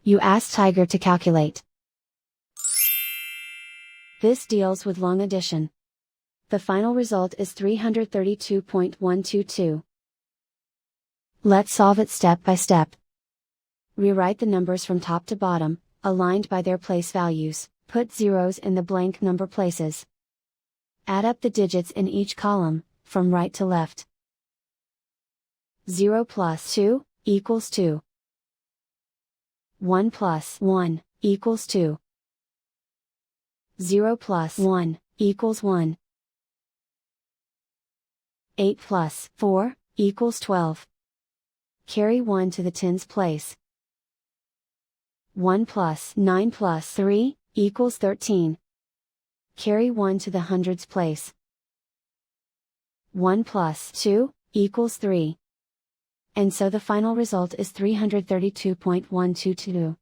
You ask Tiger to calculate. This deals with long addition. The final result is 332.122. Let's solve it step by step. Rewrite the numbers from top to bottom, aligned by their place values, put zeros in the blank number places. Add up the digits in each column, from right to left. 0 plus 2 equals 2. 1 plus 1 equals 2. 0 plus 1 equals 1. 8 plus 4 equals 12. Carry 1 to the tens place. 1 plus 9 plus 3 equals 13. Carry 1 to the hundreds place. 1 plus 2 equals 3. And so the final result is 332.122.